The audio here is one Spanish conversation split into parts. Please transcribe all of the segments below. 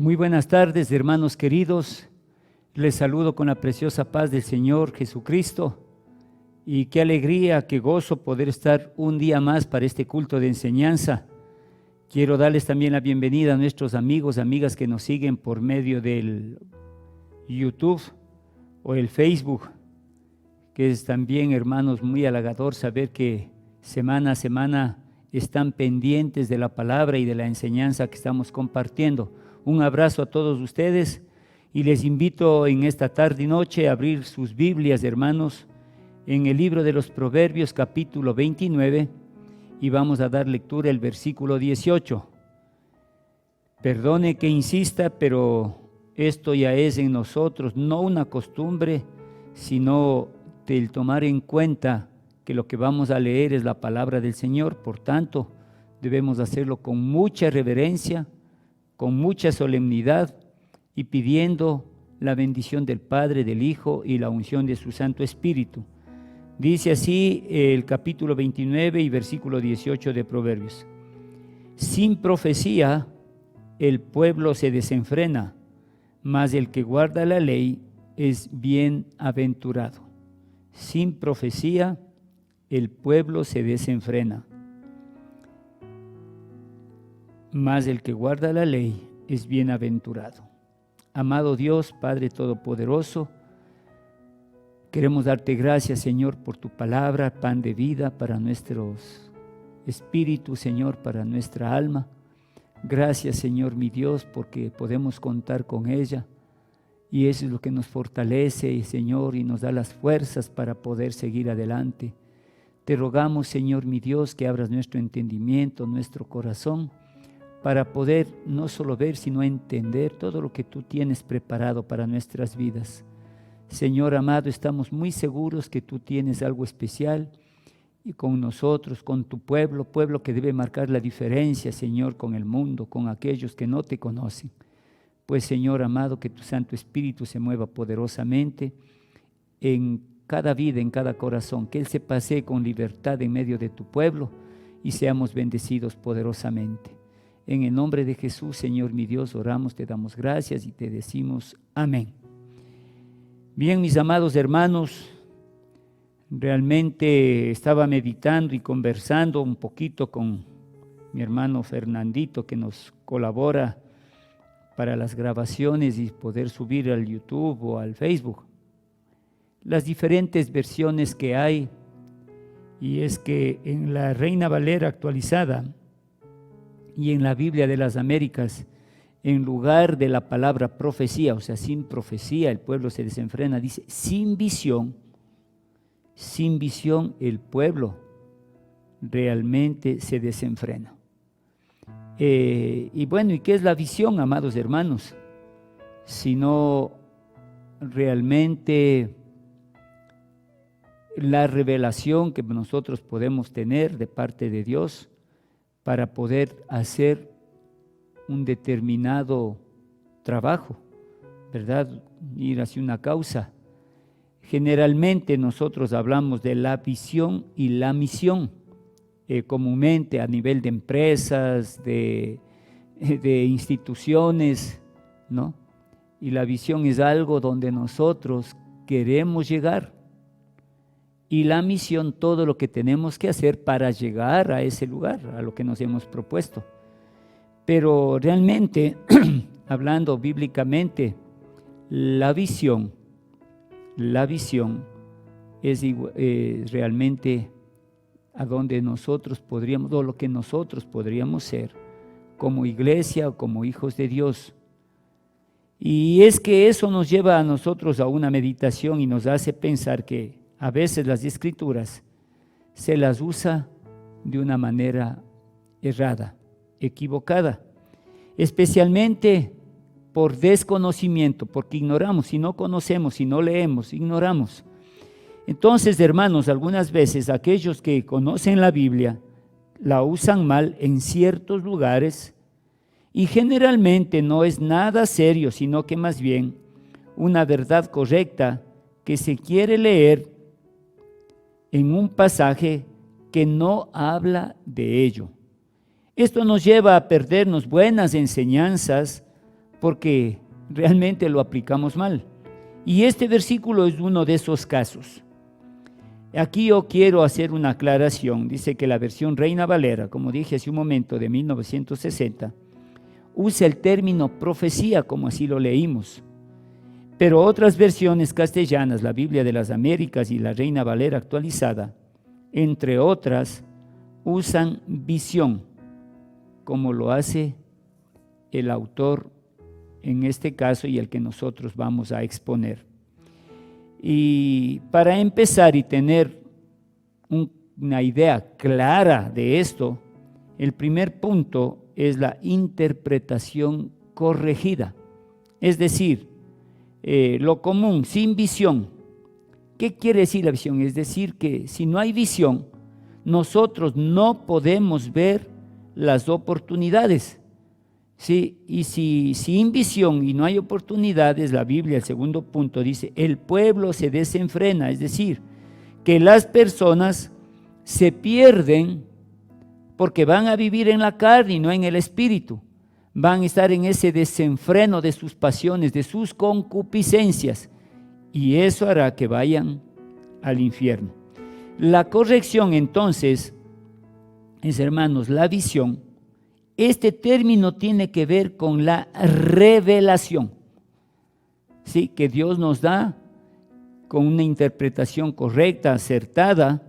Muy buenas tardes, hermanos queridos. Les saludo con la preciosa paz del Señor Jesucristo. Y qué alegría, qué gozo poder estar un día más para este culto de enseñanza. Quiero darles también la bienvenida a nuestros amigos, amigas que nos siguen por medio del YouTube o el Facebook, que es también, hermanos, muy halagador saber que semana a semana están pendientes de la palabra y de la enseñanza que estamos compartiendo. Un abrazo a todos ustedes y les invito en esta tarde y noche a abrir sus Biblias, hermanos, en el libro de los Proverbios, capítulo 29, y vamos a dar lectura el versículo 18. Perdone que insista, pero esto ya es en nosotros, no una costumbre, sino el tomar en cuenta que lo que vamos a leer es la palabra del Señor. Por tanto, debemos hacerlo con mucha reverencia, con mucha solemnidad y pidiendo la bendición del Padre, del Hijo y la unción de su Santo Espíritu. Dice así el capítulo 29 y versículo 18 de Proverbios: sin profecía el pueblo se desenfrena, mas el que guarda la ley es bienaventurado. Sin profecía el pueblo se desenfrena, mas el que guarda la ley es bienaventurado. Amado Dios, Padre Todopoderoso, queremos darte gracias, Señor, por tu palabra, pan de vida para nuestros espíritus, Señor, para nuestra alma. Gracias, Señor, mi Dios, porque podemos contar con ella. Y eso es lo que nos fortalece, Señor, y nos da las fuerzas para poder seguir adelante. Te rogamos, Señor, mi Dios, que abras nuestro entendimiento, nuestro corazón, para poder no solo ver, sino entender todo lo que tú tienes preparado para nuestras vidas. Señor amado, estamos muy seguros que tú tienes algo especial y con nosotros, con tu pueblo que debe marcar la diferencia, Señor, con el mundo, con aquellos que no te conocen. Pues, Señor amado, que tu Santo Espíritu se mueva poderosamente en cada vida, en cada corazón, que Él se pasee con libertad en medio de tu pueblo y seamos bendecidos poderosamente. En el nombre de Jesús, Señor mi Dios, oramos, te damos gracias y te decimos amén. Bien, mis amados hermanos, realmente estaba meditando y conversando un poquito con mi hermano Fernandito, que nos colabora para las grabaciones y poder subir al YouTube o al Facebook las diferentes versiones que hay. Y es que en la Reina Valera actualizada y en la Biblia de las Américas, en lugar de la palabra profecía, o sea, sin profecía el pueblo se desenfrena, dice sin visión el pueblo realmente se desenfrena. Y bueno, ¿y qué es la visión, amados hermanos? Sino realmente la revelación que nosotros podemos tener de parte de Dios para poder hacer un determinado trabajo, ¿verdad? Ir hacia una causa. Generalmente nosotros hablamos de la visión y la misión, comúnmente a nivel de empresas, de instituciones, ¿no? Y la visión es algo donde nosotros queremos llegar. Y la misión, todo lo que tenemos que hacer para llegar a ese lugar, a lo que nos hemos propuesto. Pero realmente, hablando bíblicamente, la visión es realmente a donde nosotros podríamos, o lo que nosotros podríamos ser como iglesia o como hijos de Dios. Y es que eso nos lleva a nosotros a una meditación y nos hace pensar que a veces las escrituras se las usa de una manera errada, equivocada, especialmente por desconocimiento, porque ignoramos, si no conocemos, si no leemos, ignoramos. Entonces, hermanos, algunas veces aquellos que conocen la Biblia la usan mal en ciertos lugares y generalmente no es nada serio, sino que más bien una verdad correcta que se quiere leer en un pasaje que no habla de ello. Esto nos lleva a perdernos buenas enseñanzas porque realmente lo aplicamos mal. Y este versículo es uno de esos casos. Aquí yo quiero hacer una aclaración. Dice que la versión Reina Valera, como dije hace un momento, de 1960, usa el término profecía, como así lo leímos. Pero otras versiones castellanas, la Biblia de las Américas y la Reina Valera actualizada, entre otras, usan visión, como lo hace el autor en este caso y el que nosotros vamos a exponer. Y para empezar y tener una idea clara de esto, el primer punto es la interpretación corregida, es decir, lo común, sin visión. ¿Qué quiere decir la visión? Es decir, que si no hay visión, nosotros no podemos ver las oportunidades. ¿Sí? Y si sin visión y no hay oportunidades, la Biblia, el segundo punto, dice, el pueblo se desenfrena, es decir, que las personas se pierden porque van a vivir en la carne y no en el espíritu. Van a estar en ese desenfreno de sus pasiones, de sus concupiscencias, y eso hará que vayan al infierno. La corrección entonces es, hermanos, la visión. Este término tiene que ver con la revelación, ¿sí? Que Dios nos da con una interpretación correcta, acertada,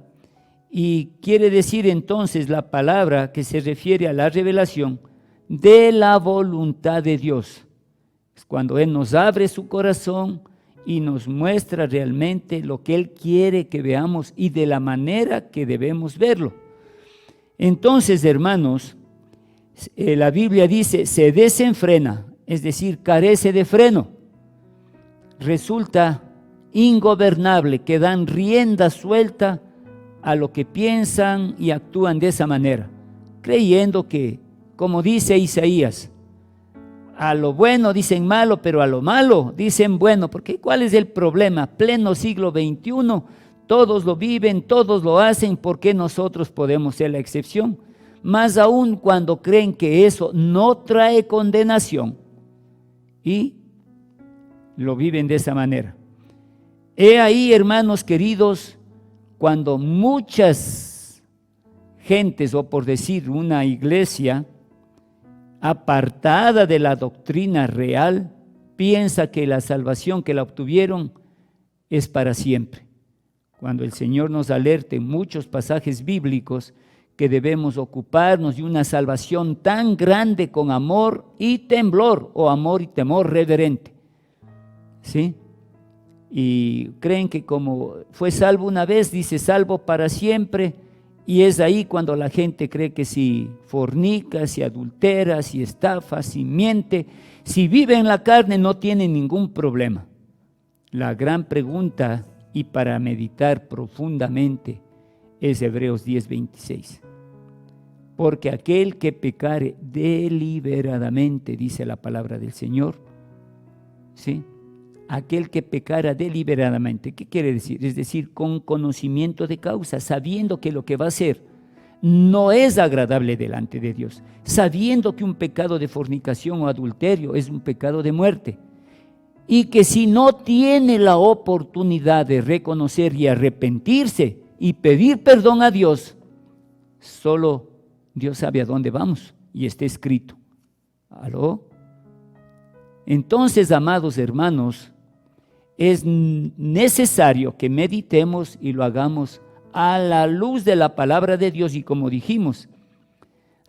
y quiere decir entonces la palabra que se refiere a la revelación de la voluntad de Dios. Es cuando Él nos abre su corazón y nos muestra realmente lo que Él quiere que veamos y de la manera que debemos verlo. Entonces, hermanos, la Biblia dice, se desenfrena, es decir, carece de freno. Resulta ingobernable, que dan rienda suelta a lo que piensan y actúan de esa manera, creyendo que, como dice Isaías, a lo bueno dicen malo, pero a lo malo dicen bueno, porque ¿cuál es el problema? Pleno siglo XXI, todos lo viven, todos lo hacen, ¿por qué nosotros podemos ser la excepción? Más aún cuando creen que eso no trae condenación y lo viven de esa manera. He ahí, hermanos queridos, cuando muchas gentes, o por decir una iglesia apartada de la doctrina real, piensa que la salvación que la obtuvieron es para siempre. Cuando el Señor nos alerte en muchos pasajes bíblicos que debemos ocuparnos de una salvación tan grande con amor y temblor, o amor y temor reverente, ¿sí? Y creen que como fue salvo una vez, dice salvo para siempre, y es ahí cuando la gente cree que si fornica, si adultera, si estafa, si miente, si vive en la carne no tiene ningún problema. La gran pregunta, y para meditar profundamente, es Hebreos 10:26. Porque aquel que pecare deliberadamente, dice la palabra del Señor, ¿sí? Aquel que pecara deliberadamente, ¿qué quiere decir? Es decir, con conocimiento de causa, sabiendo que lo que va a hacer no es agradable delante de Dios, sabiendo que un pecado de fornicación o adulterio es un pecado de muerte, y que si no tiene la oportunidad de reconocer y arrepentirse y pedir perdón a Dios, solo Dios sabe a dónde vamos, y está escrito. ¿Aló? Entonces, amados hermanos, es necesario que meditemos y lo hagamos a la luz de la palabra de Dios, y como dijimos,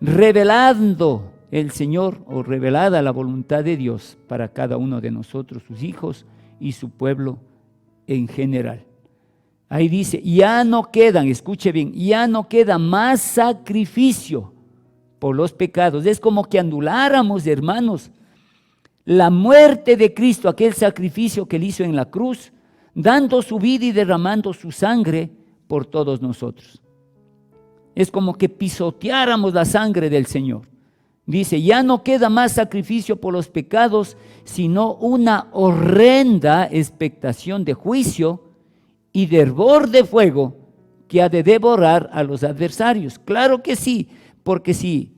revelando el Señor, o revelada la voluntad de Dios para cada uno de nosotros, sus hijos y su pueblo en general. Ahí dice, ya no quedan, escuche bien, ya no queda más sacrificio por los pecados. Es como que anuláramos, hermanos, la muerte de Cristo, aquel sacrificio que Él hizo en la cruz, dando su vida y derramando su sangre por todos nosotros. Es como que pisoteáramos la sangre del Señor. Dice, ya no queda más sacrificio por los pecados, sino una horrenda expectación de juicio y de hervor de fuego que ha de devorar a los adversarios. Claro que sí, porque si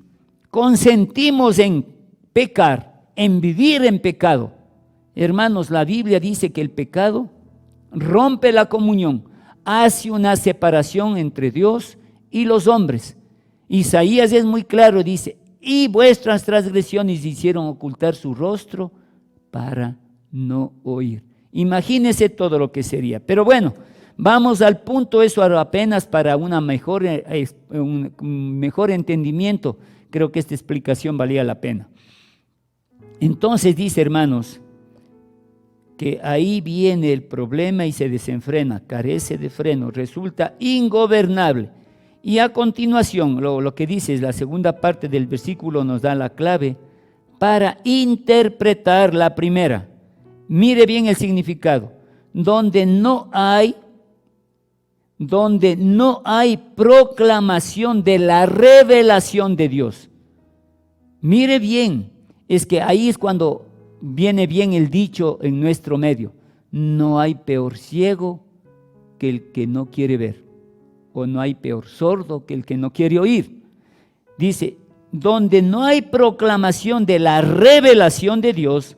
consentimos en pecar, en vivir en pecado. Hermanos, la Biblia dice que el pecado rompe la comunión, hace una separación entre Dios y los hombres. Isaías es muy claro, dice, y vuestras transgresiones hicieron ocultar su rostro para no oír. Imagínense todo lo que sería. Pero bueno, vamos al punto, eso apenas para un mejor entendimiento. Creo que esta explicación valía la pena. Entonces dice, hermanos, que ahí viene el problema y se desenfrena, carece de freno, resulta ingobernable. Y a continuación, lo que dice es la segunda parte del versículo nos da la clave para interpretar la primera. Mire bien el significado. Donde no hay proclamación de la revelación de Dios. Mire bien, es que ahí es cuando viene bien el dicho en nuestro medio: no hay peor ciego que el que no quiere ver, o no hay peor sordo que el que no quiere oír. Dice, donde no hay proclamación de la revelación de Dios,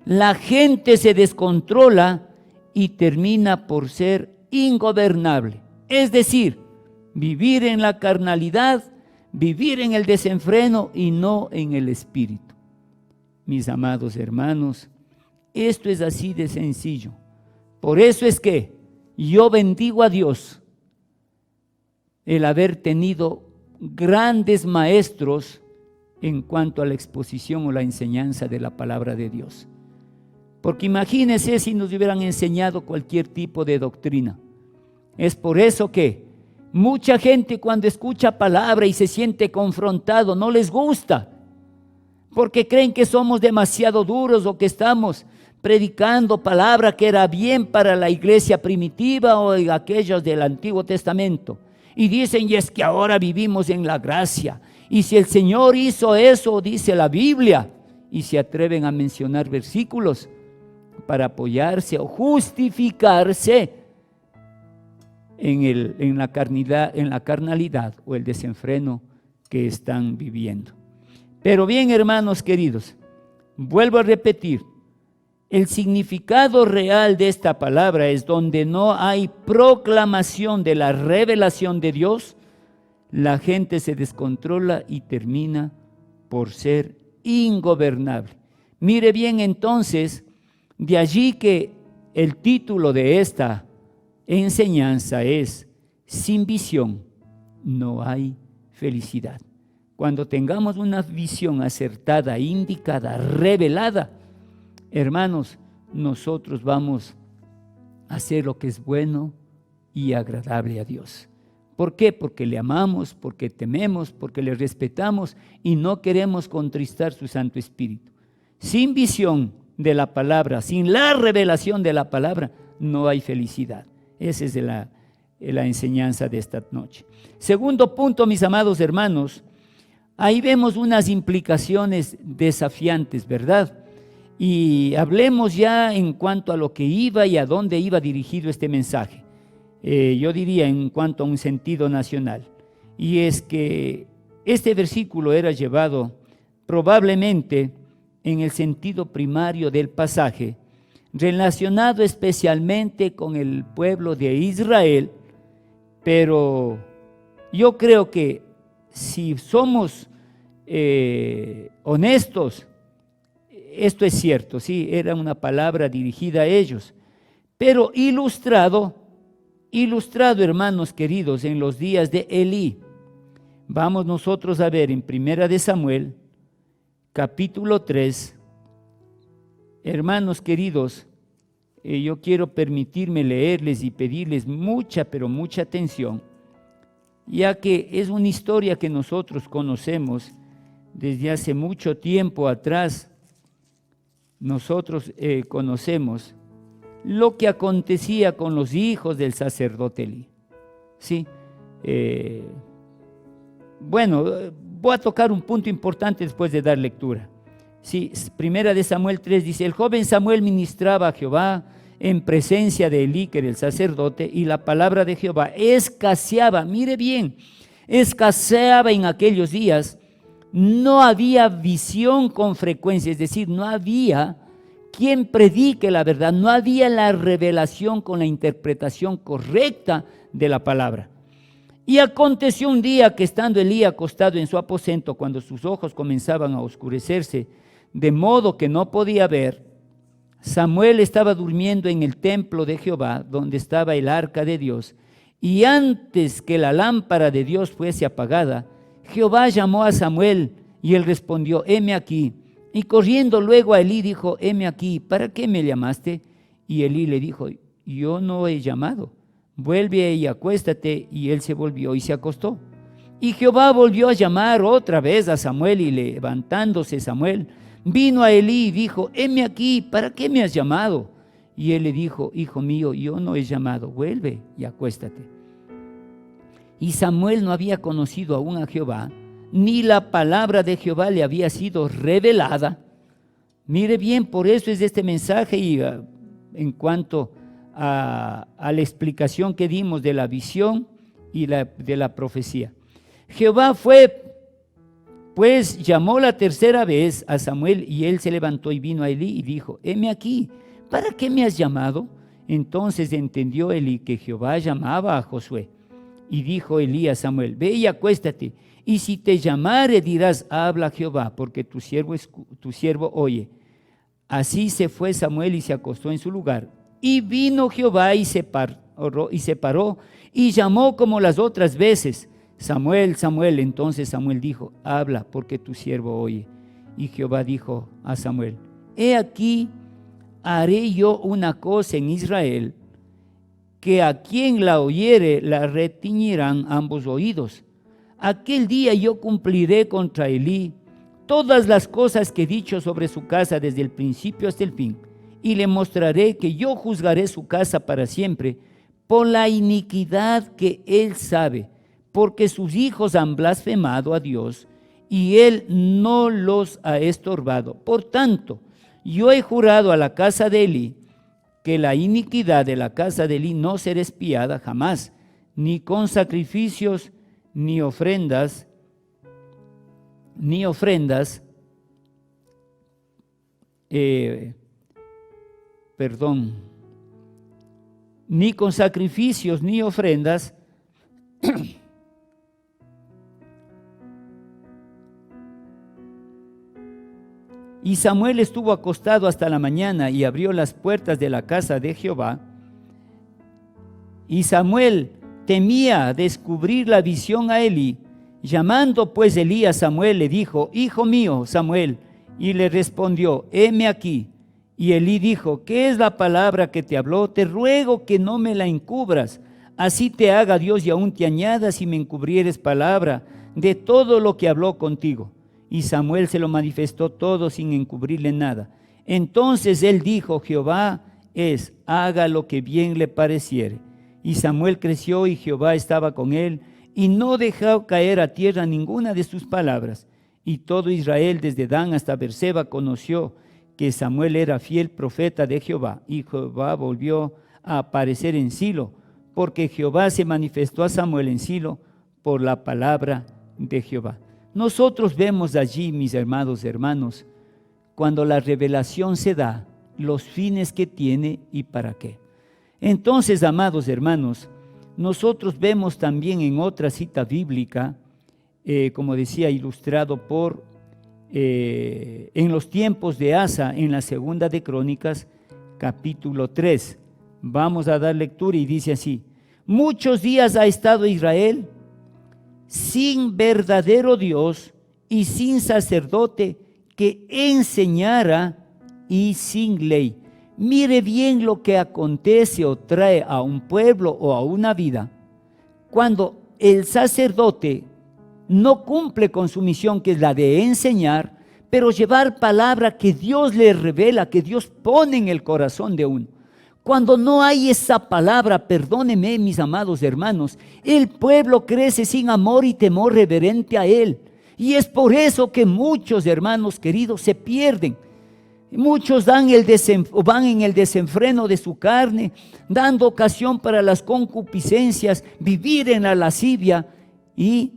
la gente se descontrola y termina por ser ingobernable. Es decir, vivir en la carnalidad, vivir en el desenfreno y no en el espíritu. Mis amados hermanos, esto es así de sencillo. Por eso es que yo bendigo a Dios el haber tenido grandes maestros en cuanto a la exposición o la enseñanza de la palabra de Dios. Porque imagínense si nos hubieran enseñado cualquier tipo de doctrina. Es por eso que mucha gente cuando escucha palabra y se siente confrontado no les gusta, porque creen que somos demasiado duros o que estamos predicando palabra que era bien para la iglesia primitiva o aquellos del Antiguo Testamento. Y dicen, y es que ahora vivimos en la gracia. Y si el Señor hizo eso, dice la Biblia, y se atreven a mencionar versículos para apoyarse o justificarse en la carnalidad o el desenfreno que están viviendo. Pero bien, hermanos queridos, vuelvo a repetir, el significado real de esta palabra es donde no hay proclamación de la revelación de Dios, la gente se descontrola y termina por ser ingobernable. Mire bien entonces, de allí que el título de esta enseñanza es: sin visión no hay felicidad. Cuando tengamos una visión acertada, indicada, revelada, hermanos, nosotros vamos a hacer lo que es bueno y agradable a Dios. ¿Por qué? Porque le amamos, porque tememos, porque le respetamos y no queremos contristar su Santo Espíritu. Sin visión de la palabra, sin la revelación de la palabra, no hay felicidad. Esa es la enseñanza de esta noche. Segundo punto, mis amados hermanos, ahí vemos unas implicaciones desafiantes, ¿verdad? Y hablemos ya en cuanto a lo que iba y a dónde iba dirigido este mensaje. Yo diría en cuanto a un sentido nacional. Y es que este versículo era llevado probablemente en el sentido primario del pasaje, relacionado especialmente con el pueblo de Israel, pero yo creo que si somos honestos, esto es cierto, sí, era una palabra dirigida a ellos, pero ilustrado, hermanos queridos, en los días de Elí. Vamos nosotros a ver en Primera de Samuel, capítulo 3, hermanos queridos, yo quiero permitirme leerles y pedirles mucha, pero mucha atención, ya que es una historia que nosotros conocemos desde hace mucho tiempo atrás. Nosotros conocemos lo que acontecía con los hijos del sacerdote Elí. ¿Sí? Bueno, voy a tocar un punto importante después de dar lectura. Sí, Primera de Samuel 3 dice: el joven Samuel ministraba a Jehová en presencia de Elí, que era el sacerdote, y la palabra de Jehová escaseaba, mire bien, escaseaba en aquellos días, No había visión con frecuencia, es decir, no había quien predique la verdad, no había la revelación con la interpretación correcta de la palabra. Y aconteció un día que estando Elí acostado en su aposento, cuando sus ojos comenzaban a oscurecerse, de modo que no podía ver, Samuel estaba durmiendo en el templo de Jehová, donde estaba el arca de Dios, y antes que la lámpara de Dios fuese apagada, Jehová llamó a Samuel, y él respondió, heme aquí. Y corriendo luego a Elí dijo, heme aquí, ¿para qué me llamaste? Y Elí le dijo, yo no he llamado, vuelve y acuéstate. Y él se volvió y se acostó. Y Jehová volvió a llamar otra vez a Samuel, y levantándose Samuel, vino a Elí y dijo, heme aquí, ¿para qué me has llamado? Y él le dijo, hijo mío, yo no he llamado, vuelve y acuéstate. Y Samuel no había conocido aún a Jehová, ni la palabra de Jehová le había sido revelada. Mire bien, por eso es este mensaje y en cuanto a la explicación que dimos de la visión y de la profecía. Jehová pues llamó la tercera vez a Samuel, y él se levantó y vino a Elí y dijo, heme aquí, ¿para qué me has llamado? Entonces entendió Elí que Jehová llamaba a Josué. Y dijo Elí a Samuel, ve y acuéstate, y si te llamare dirás, habla Jehová, porque tu siervo oye. Así se fue Samuel y se acostó en su lugar. Y vino Jehová y se paró y llamó como las otras veces, Samuel, Samuel. Entonces Samuel dijo, habla, porque tu siervo oye. Y Jehová dijo a Samuel, he aquí, haré yo una cosa en Israel, que a quien la oyere la retiñirán ambos oídos. Aquel día yo cumpliré contra Elí todas las cosas que he dicho sobre su casa desde el principio hasta el fin, y le mostraré que yo juzgaré su casa para siempre por la iniquidad que él sabe, porque sus hijos han blasfemado a Dios y él no los ha estorbado. Por tanto, yo he jurado a la casa de Elí que la iniquidad de la casa de Elí no será expiada jamás, ni con sacrificios, ni ofrendas, ni con sacrificios, ni ofrendas, Y Samuel estuvo acostado hasta la mañana y abrió las puertas de la casa de Jehová. Y Samuel temía descubrir la visión a Elí. Llamando pues Elí a Samuel, le dijo, hijo mío, Samuel. Y le respondió, heme aquí. Y Elí dijo, ¿qué es la palabra que te habló? Te ruego que no me la encubras. Así te haga Dios y aún te añada si me encubrieres palabra de todo lo que habló contigo. Y Samuel se lo manifestó todo sin encubrirle nada. Entonces él dijo, Jehová haga lo que bien le pareciere. Y Samuel creció y Jehová estaba con él, y no dejó caer a tierra ninguna de sus palabras. Y todo Israel desde Dan hasta Berseba conoció que Samuel era fiel profeta de Jehová. Y Jehová volvió a aparecer en Silo, porque Jehová se manifestó a Samuel en Silo por la palabra de Jehová. Nosotros vemos allí, mis hermanos, cuando la revelación se da, los fines que tiene y para qué. Entonces, amados hermanos, nosotros vemos también en otra cita bíblica, como decía, ilustrado por, en los tiempos de Asa, en la segunda de Crónicas, capítulo 3. Vamos a dar lectura y dice así, muchos días ha estado Israel sin verdadero Dios y sin sacerdote que enseñara y sin ley. Mire bien lo que acontece o trae a un pueblo o a una vida cuando el sacerdote no cumple con su misión, que es la de enseñar, pero llevar palabra que Dios le revela, que Dios pone en el corazón de uno. Cuando no hay esa palabra, perdónenme mis amados hermanos, el pueblo crece sin amor y temor reverente a Él. Y es por eso que muchos hermanos queridos se pierden. Muchos van en el desenfreno de su carne, dando ocasión para las concupiscencias, vivir en la lascivia y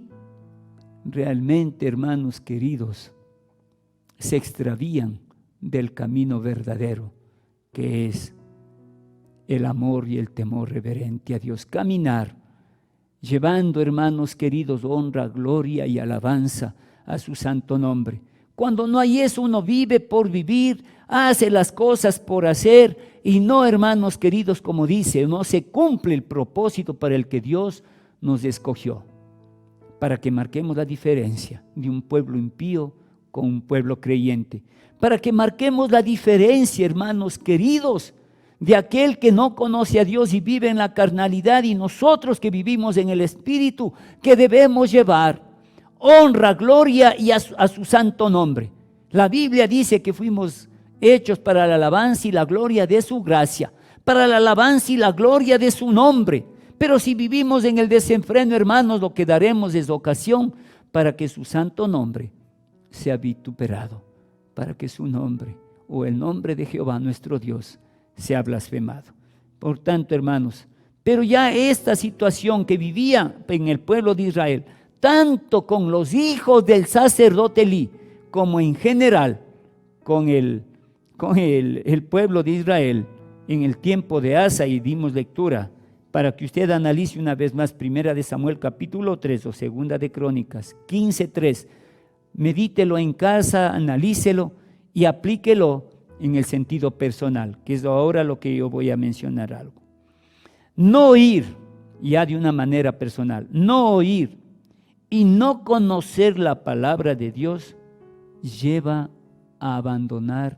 realmente, hermanos queridos, se extravían del camino verdadero, que es el amor y el temor reverente a Dios. Caminar, llevando, hermanos queridos, honra, gloria y alabanza a su santo nombre. Cuando no hay eso, uno vive por vivir, hace las cosas por hacer, y no, hermanos queridos, como dice, no se cumple el propósito para el que Dios nos escogió, para que marquemos la diferencia de un pueblo impío con un pueblo creyente, para que marquemos la diferencia, hermanos queridos, de aquel que no conoce a Dios y vive en la carnalidad, y nosotros que vivimos en el Espíritu, que debemos llevar honra, gloria y a su santo nombre. La Biblia dice que fuimos hechos para la alabanza y la gloria de su gracia, para la alabanza y la gloria de su nombre. Pero si vivimos en el desenfreno, hermanos, lo que daremos es ocasión para que su santo nombre sea vituperado, para que su nombre o el nombre de Jehová nuestro Dios sea blasfemado. Por tanto, hermanos, pero ya esta situación que vivía en el pueblo de Israel, tanto con los hijos del sacerdote Elí, como en general con el pueblo de Israel en el tiempo de Asa, y dimos lectura para que usted analice una vez más, primera de Samuel capítulo 3 o segunda de Crónicas 15:3, medítelo en casa, analícelo y aplíquelo en el sentido personal, que es ahora lo que yo voy a mencionar algo. No oír, ya de una manera personal, no oír y no conocer la palabra de Dios lleva a abandonar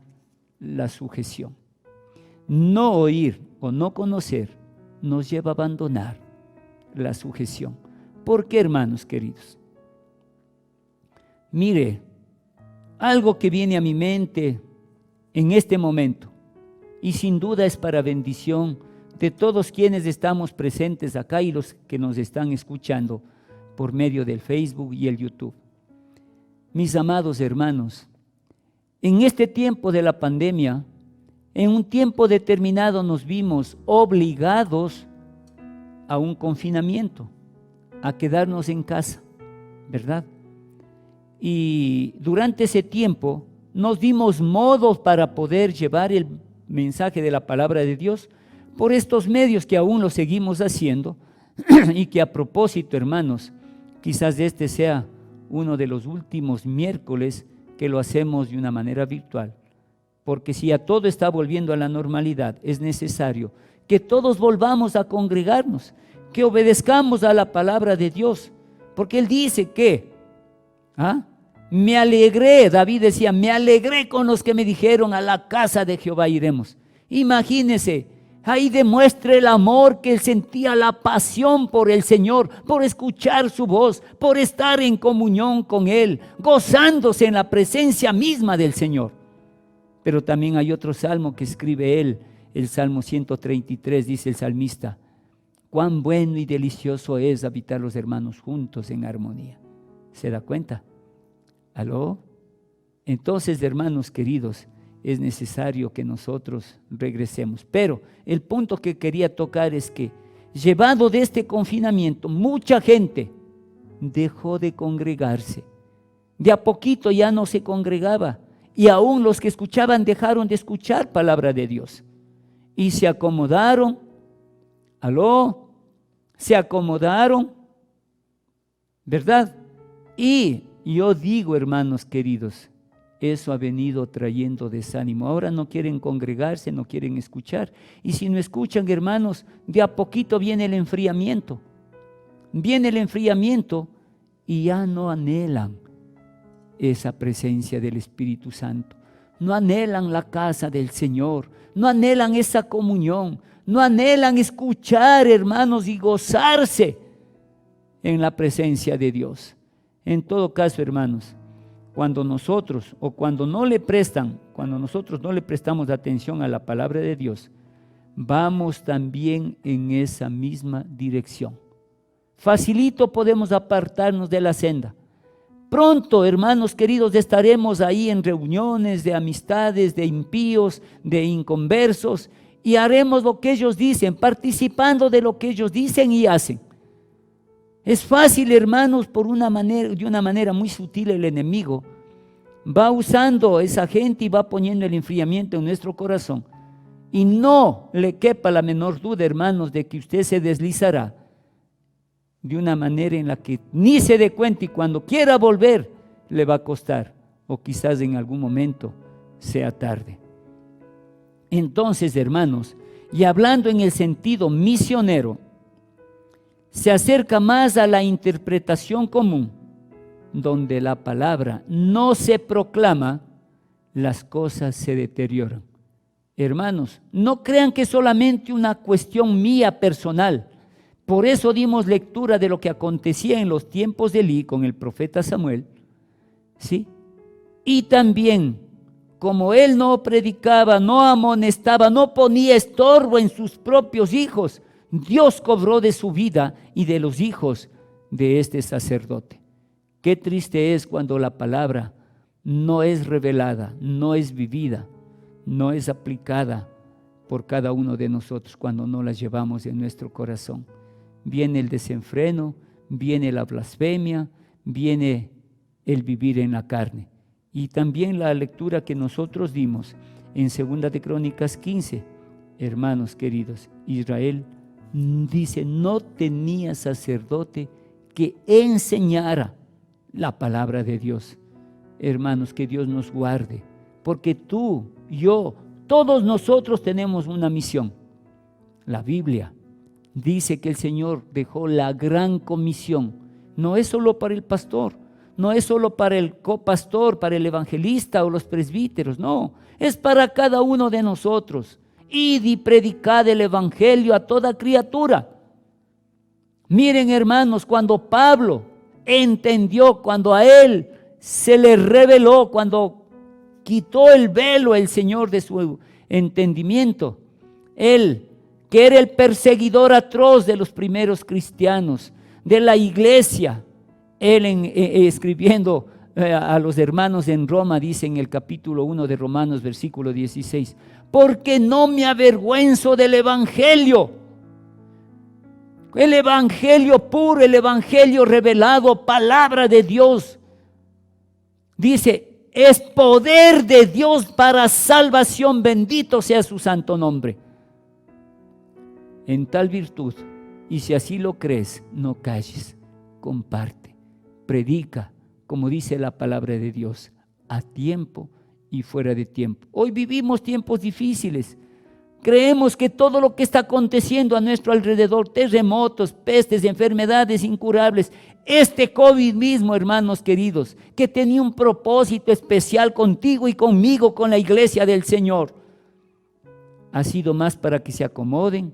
la sujeción. No oír o no conocer nos lleva a abandonar la sujeción. ¿Por qué, hermanos queridos? Mire, algo que viene a mi mente en este momento, y sin duda es para bendición de todos quienes estamos presentes acá y los que nos están escuchando por medio del Facebook y el YouTube. Mis amados hermanos, en este tiempo de la pandemia, en un tiempo determinado nos vimos obligados a un confinamiento, a quedarnos en casa, ¿verdad? Y durante ese tiempo nos dimos modos para poder llevar el mensaje de la palabra de Dios por estos medios que aún lo seguimos haciendo y que, a propósito, hermanos, quizás este sea uno de los últimos miércoles que lo hacemos de una manera virtual, porque si ya todo está volviendo a la normalidad, es necesario que todos volvamos a congregarnos, que obedezcamos a la palabra de Dios, porque Él dice que me alegré, David decía, me alegré con los que me dijeron, a la casa de Jehová iremos. Imagínense, ahí demuestra el amor que él sentía, la pasión por el Señor, por escuchar su voz, por estar en comunión con Él, gozándose en la presencia misma del Señor. Pero también hay otro salmo que escribe él, el Salmo 133, dice el salmista: cuán bueno y delicioso es habitar los hermanos juntos en armonía. ¿Se da cuenta? ¿Aló? Entonces, hermanos queridos, es necesario que nosotros regresemos. Pero el punto que quería tocar es que, llevado de este confinamiento, mucha gente dejó de congregarse. De a poquito ya no se congregaba, y aún los que escuchaban dejaron de escuchar palabra de Dios. Y se acomodaron, ¿aló? Se acomodaron, ¿verdad? Y yo digo, hermanos queridos, eso ha venido trayendo desánimo. Ahora no quieren congregarse, no quieren escuchar. Y si no escuchan, hermanos, de a poquito viene el enfriamiento. Viene el enfriamiento y ya no anhelan esa presencia del Espíritu Santo. No anhelan la casa del Señor. No anhelan esa comunión. No anhelan escuchar, hermanos, y gozarse en la presencia de Dios. En todo caso, hermanos, cuando nosotros no le prestamos atención a la palabra de Dios, vamos también en esa misma dirección. Facilito podemos apartarnos de la senda. Pronto, hermanos queridos, estaremos ahí en reuniones de amistades, de impíos, de inconversos, y haremos lo que ellos dicen, participando de lo que ellos dicen y hacen. Es fácil, hermanos, de una manera muy sutil el enemigo va usando esa gente y va poniendo el enfriamiento en nuestro corazón. Y no le quepa la menor duda, hermanos, de que usted se deslizará de una manera en la que ni se dé cuenta, y cuando quiera volver le va a costar, o quizás en algún momento sea tarde. Entonces, hermanos, y hablando en el sentido misionero, se acerca más a la interpretación común, donde la palabra no se proclama, las cosas se deterioran. Hermanos, no crean que es solamente una cuestión mía personal. Por eso dimos lectura de lo que acontecía en los tiempos de Elí con el profeta Samuel, ¿sí? Y también, como él no predicaba, no amonestaba, no ponía estorbo en sus propios hijos, Dios cobró de su vida y de los hijos de este sacerdote. Qué triste es cuando la palabra no es revelada, no es vivida, no es aplicada por cada uno de nosotros cuando no la llevamos en nuestro corazón. Viene el desenfreno, viene la blasfemia, viene el vivir en la carne. Y también la lectura que nosotros dimos en 2 de Crónicas 15, hermanos queridos, Israel dice, no tenía sacerdote que enseñara la palabra de Dios. Hermanos, que Dios nos guarde, porque tú, yo, todos nosotros tenemos una misión. La Biblia dice que el Señor dejó la gran comisión. No es solo para el pastor, no es solo para el copastor, para el evangelista o los presbíteros, no, es para cada uno de nosotros. Id y predicad el evangelio a toda criatura. Miren, hermanos, cuando Pablo entendió, cuando a él se le reveló, cuando quitó el velo el Señor de su entendimiento, él, que era el perseguidor atroz de los primeros cristianos, de la iglesia, él escribiendo a los hermanos en Roma, dice en el capítulo 1 de Romanos, versículo 16, porque no me avergüenzo del evangelio. El evangelio puro, el evangelio revelado, palabra de Dios. Dice, es poder de Dios para salvación, bendito sea su santo nombre. En tal virtud, y si así lo crees, no calles, comparte, predica, como dice la palabra de Dios, a tiempo y fuera de tiempo. Hoy vivimos tiempos difíciles. Creemos que todo lo que está aconteciendo a nuestro alrededor, terremotos, pestes, enfermedades incurables, este COVID mismo, hermanos queridos, que tenía un propósito especial contigo y conmigo, con la iglesia del Señor, ha sido más para que se acomoden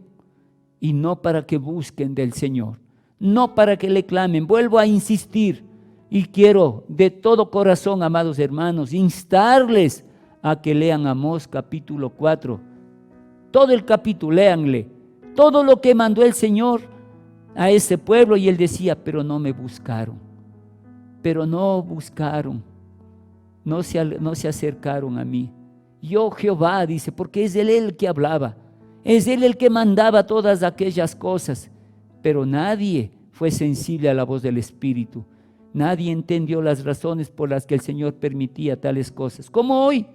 y no para que busquen del Señor, no para que le clamen. Vuelvo a insistir y quiero de todo corazón, amados hermanos, instarles a que lean Amós capítulo 4, todo el capítulo, léanle, todo lo que mandó el Señor a ese pueblo, y él decía, pero no me buscaron, no se acercaron a mí. Yo Jehová, dice, porque es él el que hablaba, es él el que mandaba todas aquellas cosas, pero nadie fue sensible a la voz del Espíritu, nadie entendió las razones por las que el Señor permitía tales cosas, como hoy.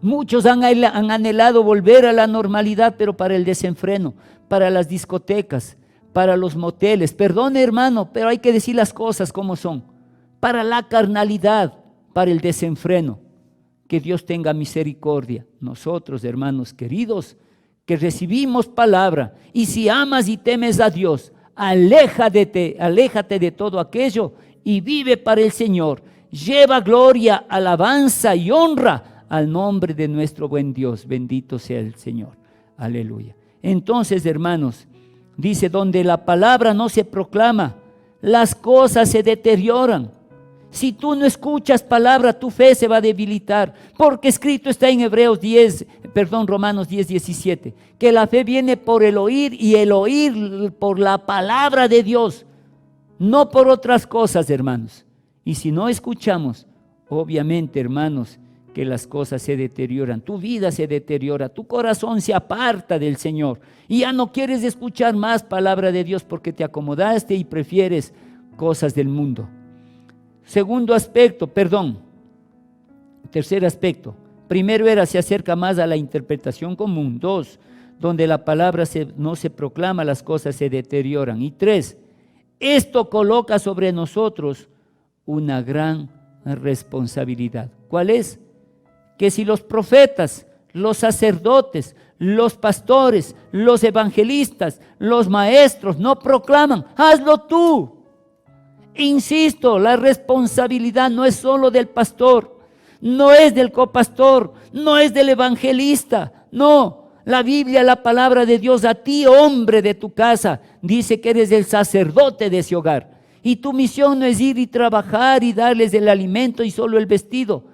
Muchos han anhelado volver a la normalidad, pero para el desenfreno, para las discotecas, para los moteles. Perdón, hermano, pero hay que decir las cosas como son. Para la carnalidad, para el desenfreno. Que Dios tenga misericordia. Nosotros, hermanos queridos, que recibimos palabra, y si amas y temes a Dios, aléjate de todo aquello y vive para el Señor. Lleva gloria, alabanza y honra al nombre de nuestro buen Dios. Bendito sea el Señor. Aleluya. Entonces, hermanos, dice, donde la palabra no se proclama, las cosas se deterioran. Si tú no escuchas palabra, tu fe se va a debilitar, porque escrito está en Romanos 10, 17, que la fe viene por el oír, y el oír por la palabra de Dios, no por otras cosas, hermanos. Y si no escuchamos, obviamente, hermanos, que las cosas se deterioran, tu vida se deteriora, tu corazón se aparta del Señor y ya no quieres escuchar más palabra de Dios porque te acomodaste y prefieres cosas del mundo. Tercer aspecto. Primero se acerca más a la interpretación común. 2, donde la palabra no se proclama, las cosas se deterioran. Y 3, esto coloca sobre nosotros una gran responsabilidad. ¿Cuál es? Que si los profetas, los sacerdotes, los pastores, los evangelistas, los maestros no proclaman, hazlo tú. Insisto, la responsabilidad no es solo del pastor, no es del copastor, no es del evangelista, no. La Biblia, la palabra de Dios, a ti, hombre de tu casa, dice que eres el sacerdote de ese hogar. Y tu misión no es ir y trabajar y darles el alimento y solo el vestido.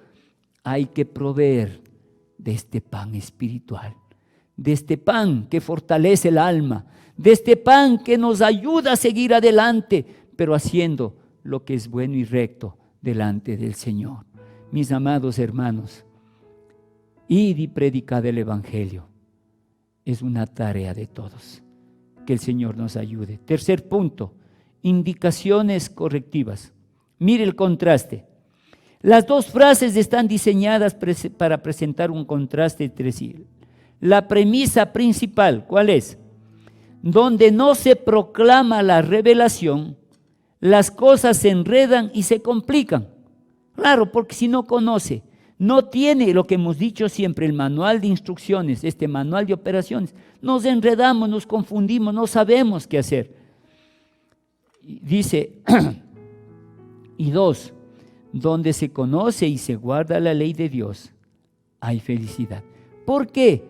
Hay que proveer de este pan espiritual, de este pan que fortalece el alma, de este pan que nos ayuda a seguir adelante, pero haciendo lo que es bueno y recto delante del Señor. Mis amados hermanos, id y predicad el Evangelio. Es una tarea de todos. Que el Señor nos ayude. Tercer punto, indicaciones correctivas. Mire el contraste. Las dos frases están diseñadas para presentar un contraste entre sí. La premisa principal, ¿cuál es? Donde no se proclama la revelación, las cosas se enredan y se complican. Claro, porque si no conoce, no tiene lo que hemos dicho siempre, el manual de instrucciones, este manual de operaciones, nos enredamos, nos confundimos, no sabemos qué hacer. Dice, y 2, donde se conoce y se guarda la ley de Dios, hay felicidad. ¿Por qué?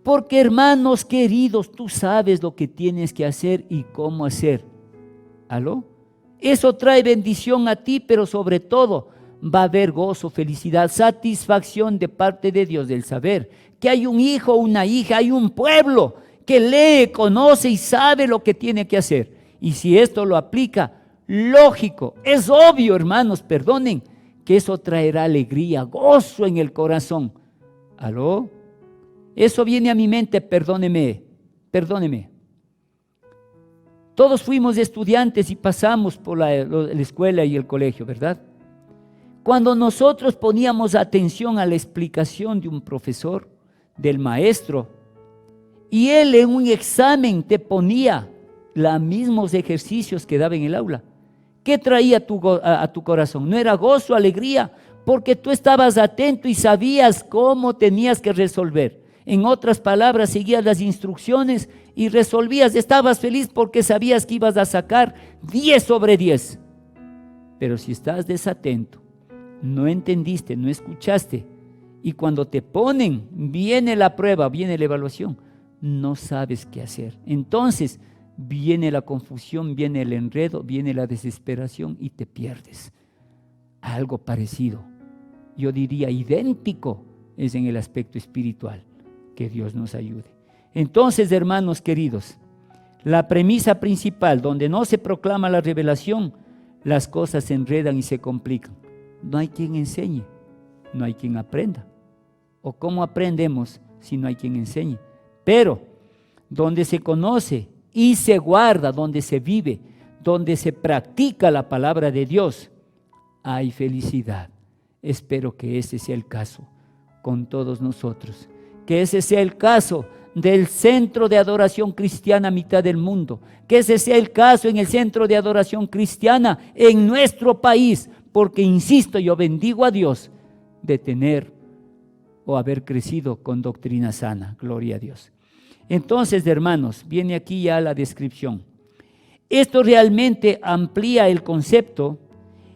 Porque, hermanos queridos, tú sabes lo que tienes que hacer y cómo hacer. ¿Aló? Eso trae bendición a ti, pero sobre todo va a haber gozo, felicidad, satisfacción de parte de Dios del saber que hay un hijo, una hija, hay un pueblo que lee, conoce y sabe lo que tiene que hacer. Y si esto lo aplica, lógico, es obvio, hermanos, perdonen, que eso traerá alegría, gozo en el corazón. ¿Aló? Eso viene a mi mente, perdóneme. Todos fuimos estudiantes y pasamos por la escuela y el colegio, ¿verdad? Cuando nosotros poníamos atención a la explicación de un profesor, del maestro, y él en un examen te ponía los mismos ejercicios que daba en el aula, ¿qué traía a tu corazón? ¿No era gozo, alegría? Porque tú estabas atento y sabías cómo tenías que resolver. En otras palabras, seguías las instrucciones y resolvías. Estabas feliz porque sabías que ibas a sacar 10 sobre 10. Pero si estás desatento, no entendiste, no escuchaste, y cuando te ponen, viene la prueba, viene la evaluación, no sabes qué hacer. Entonces viene la confusión, viene el enredo, viene la desesperación y te pierdes. Algo parecido, yo diría idéntico, es en el aspecto espiritual. Que Dios nos ayude. Entonces, hermanos queridos, la premisa principal, donde no se proclama la revelación, las cosas se enredan y se complican. No hay quien enseñe, no hay quien aprenda. ¿O cómo aprendemos si no hay quien enseñe? Pero donde se conoce y se guarda, donde se vive, donde se practica la palabra de Dios, hay felicidad. Espero que ese sea el caso con todos nosotros. Que ese sea el caso del centro de adoración cristiana a mitad del mundo. Que ese sea el caso en el centro de adoración cristiana en nuestro país. Porque, insisto, yo bendigo a Dios de tener o haber crecido con doctrina sana. Gloria a Dios. Entonces, hermanos, viene aquí ya la descripción. Esto realmente amplía el concepto,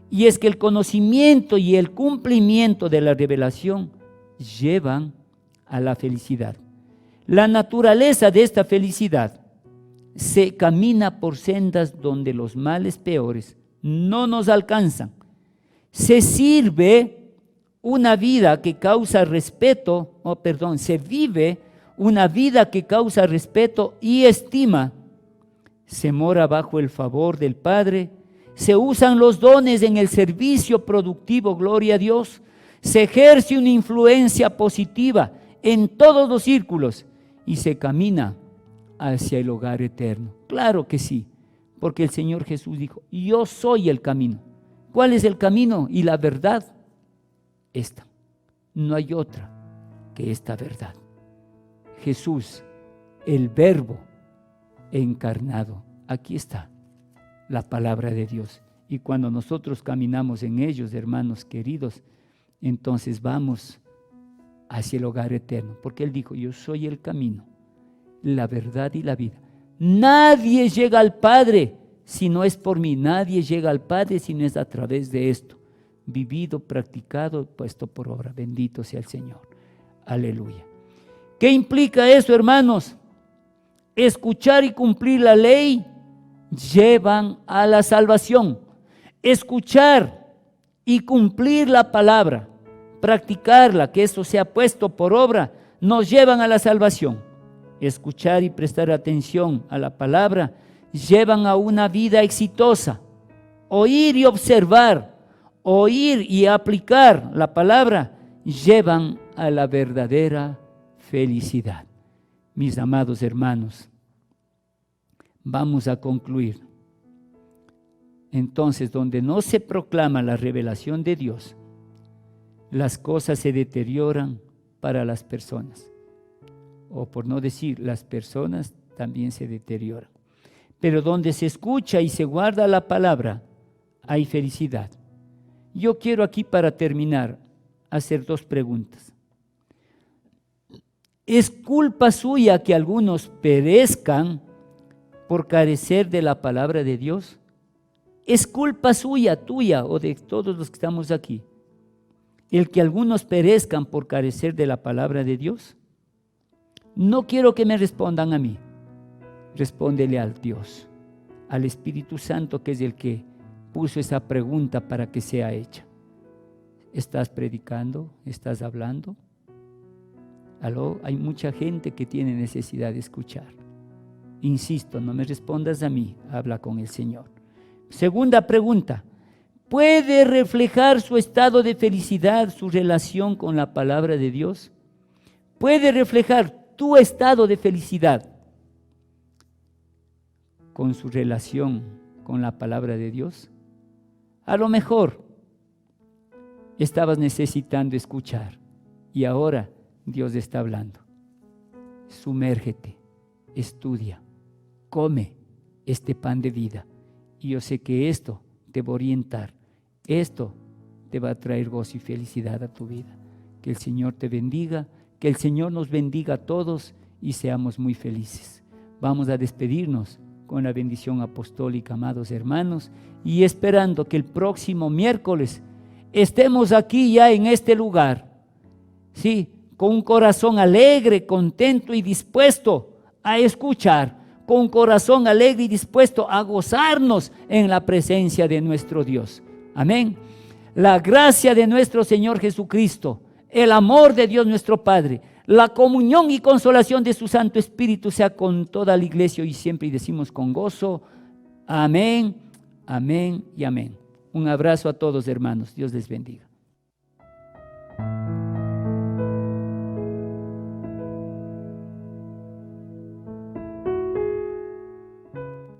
y es que el conocimiento y el cumplimiento de la revelación llevan a la felicidad. La naturaleza de esta felicidad se camina por sendas donde los males peores no nos alcanzan. Se vive una vida que causa respeto y estima. Se mora bajo el favor del Padre. Se usan los dones en el servicio productivo, gloria a Dios. se ejerce una influencia positiva en todos los círculos y se camina hacia el hogar eterno. Claro que sí, porque el Señor Jesús dijo, yo soy el camino. ¿Cuál es el camino y la verdad? Esta. No hay otra que esta verdad. Jesús, el Verbo encarnado. Aquí está la palabra de Dios. Y cuando nosotros caminamos en ellos, hermanos queridos, entonces vamos hacia el hogar eterno. Porque Él dijo, yo soy el camino, la verdad y la vida. Nadie llega al Padre si no es por mí. Nadie llega al Padre si no es a través de esto. Vivido, practicado, puesto por obra. Bendito sea el Señor. Aleluya. ¿Qué implica eso, hermanos? Escuchar y cumplir la ley llevan a la salvación. Escuchar y cumplir la palabra, practicarla, que eso sea puesto por obra, nos llevan a la salvación. Escuchar y prestar atención a la palabra llevan a una vida exitosa. Oír y observar, oír y aplicar la palabra llevan a la verdadera felicidad. Mis amados hermanos, vamos a concluir. Entonces, donde no se proclama la revelación de Dios, las cosas se deterioran para las personas. O por no decir, las personas también se deterioran. Pero donde se escucha y se guarda la palabra, hay felicidad. Yo quiero aquí, para terminar, hacer dos preguntas. ¿Es culpa suya que algunos perezcan por carecer de la palabra de Dios? ¿Es culpa suya, tuya o de todos los que estamos aquí el que algunos perezcan por carecer de la palabra de Dios? No quiero que me respondan a mí. Respóndele al Dios, al Espíritu Santo, que es el que puso esa pregunta para que sea hecha. ¿Estás predicando? ¿Estás hablando? ¿Aló? Hay mucha gente que tiene necesidad de escuchar. Insisto, no me respondas a mí, habla con el Señor. Segunda pregunta, ¿puede reflejar su estado de felicidad, su relación con la palabra de Dios? ¿Puede reflejar tu estado de felicidad con su relación con la palabra de Dios? A lo mejor estabas necesitando escuchar y ahora Dios está hablando. Sumérgete, estudia, come este pan de vida. Y yo sé que esto te va a orientar, esto te va a traer gozo y felicidad a tu vida. Que el Señor te bendiga, que el Señor nos bendiga a todos y seamos muy felices. Vamos a despedirnos con la bendición apostólica, amados hermanos, y esperando que el próximo miércoles estemos aquí ya en este lugar, sí, con un corazón alegre, contento y dispuesto a escuchar, con un corazón alegre y dispuesto a gozarnos en la presencia de nuestro Dios. Amén. La gracia de nuestro Señor Jesucristo, el amor de Dios nuestro Padre, la comunión y consolación de su Santo Espíritu sea con toda la iglesia y siempre, y decimos con gozo, amén, amén y amén. Un abrazo a todos, hermanos. Dios les bendiga.